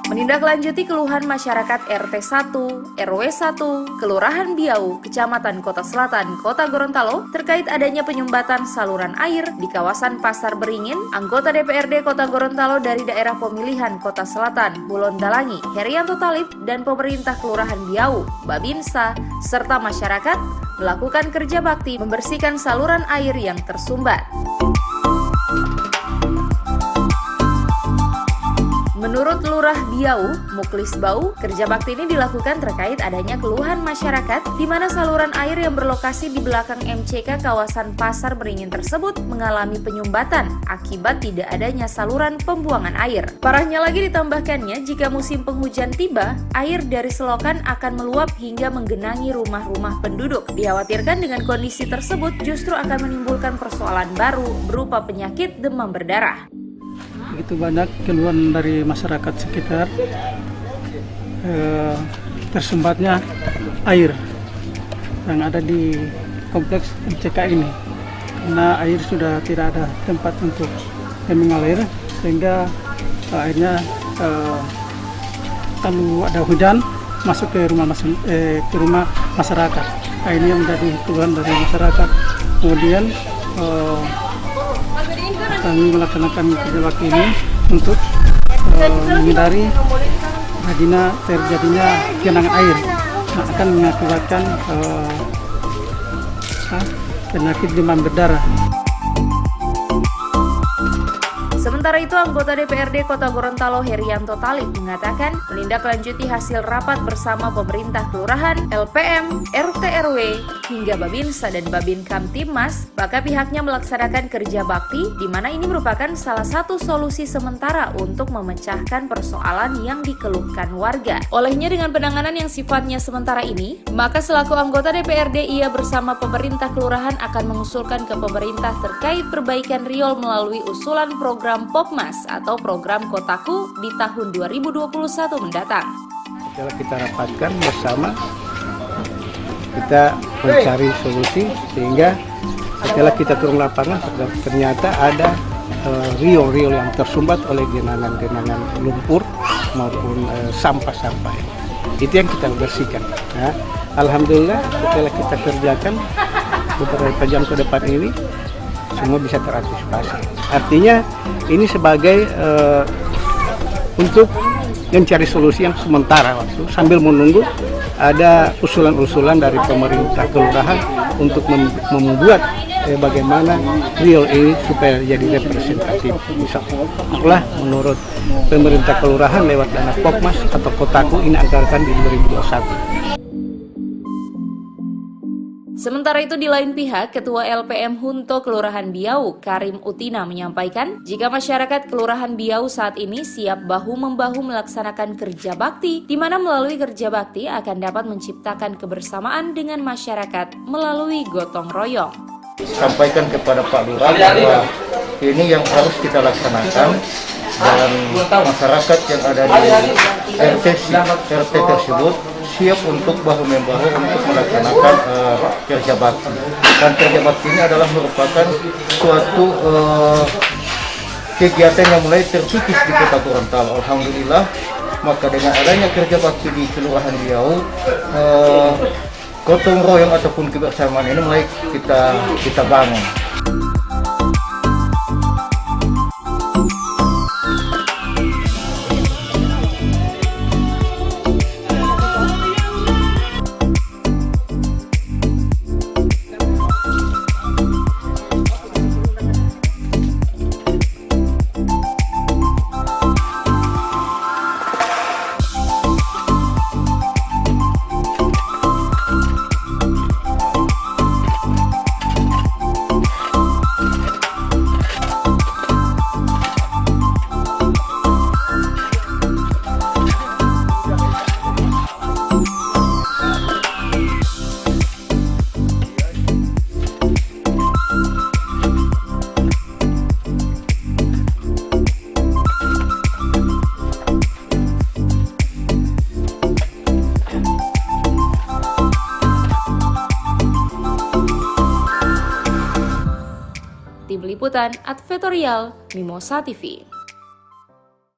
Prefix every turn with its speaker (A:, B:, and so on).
A: Menindaklanjuti keluhan masyarakat RT 1, RW 1, Kelurahan Biau, Kecamatan Kota Selatan, Kota Gorontalo terkait adanya penyumbatan saluran air di kawasan Pasar Beringin, anggota DPRD Kota Gorontalo dari daerah pemilihan Kota Selatan, Bulon Dalangi, Herianto Talib, dan pemerintah Kelurahan Biau, Babinsa, serta masyarakat melakukan kerja bakti membersihkan saluran air yang tersumbat. Menurut Lurah Biau, Muklis Bau, kerja bakti ini dilakukan terkait adanya keluhan masyarakat di mana saluran air yang berlokasi di belakang MCK kawasan Pasar Beringin tersebut mengalami penyumbatan akibat tidak adanya saluran pembuangan air. Parahnya lagi ditambahkannya, jika musim penghujan tiba, air dari selokan akan meluap hingga menggenangi rumah-rumah penduduk. Dikhawatirkan dengan kondisi tersebut justru akan menimbulkan persoalan baru berupa penyakit demam berdarah.
B: Begitu banyak keluhan dari masyarakat sekitar tersumbatnya air yang ada di kompleks MCK ini, karena air sudah tidak ada tempat untuk mengalir sehingga airnya kalau ada hujan masuk ke rumah masyarakat. Nah, ini yang menjadi keluhan dari masyarakat. Kemudian kami melaksanakan kerja bakti ini untuk menghindari terjadinya genangan air yang akan mengakibatkan penyakit demam berdarah.
A: Sementara itu, anggota DPRD Kota Gorontalo Herianto Talib mengatakan menindaklanjuti hasil rapat bersama pemerintah kelurahan, LPM, RT RW, hingga Babinsa dan Babin Kamtibmas, maka pihaknya melaksanakan kerja bakti di mana ini merupakan salah satu solusi sementara untuk memecahkan persoalan yang dikeluhkan warga. Olehnya dengan penanganan yang sifatnya sementara ini, maka selaku anggota DPRD ia bersama pemerintah kelurahan akan mengusulkan ke pemerintah terkait perbaikan riol melalui usulan program Popmas atau program Kotaku di tahun 2021 mendatang.
C: Setelah kita rapatkan bersama, kita mencari solusi sehingga setelah kita turun lapangan ternyata ada riol-riol yang tersumbat oleh genangan-genangan lumpur maupun sampah-sampah. Itu yang kita bersihkan. Nah, alhamdulillah setelah kita kerjakan beberapa jam ke depan ini semua bisa terantisipasi. Artinya ini sebagai untuk mencari solusi yang sementara waktu sambil menunggu ada usulan-usulan dari pemerintah kelurahan untuk membuat bagaimana riol ini supaya jadi representatif. Misalnya menurut pemerintah kelurahan lewat dana Popmas atau Kotaku ini anggarkan di 2021.
A: Sementara itu di lain pihak, Ketua LPM Hunto Kelurahan Biau, Karim Utina menyampaikan, jika masyarakat Kelurahan Biau saat ini siap bahu-membahu melaksanakan kerja bakti, di mana melalui kerja bakti akan dapat menciptakan kebersamaan dengan masyarakat melalui gotong royong.
D: Sampaikan kepada Pak Lurah bahwa ini yang harus kita laksanakan dan masyarakat yang ada di RT tersebut siap untuk bahu-membahu untuk melaksanakan kerja bakti. Dan kerja bakti ini adalah merupakan suatu kegiatan yang mulai terkikis di Kota Gorontalo. Alhamdulillah, maka dengan adanya kerja bakti di Kelurahan Biau, gotong royong ataupun kebersamaan ini mulai kita bangun.
A: Tim Liputan Advertorial Mimosa TV.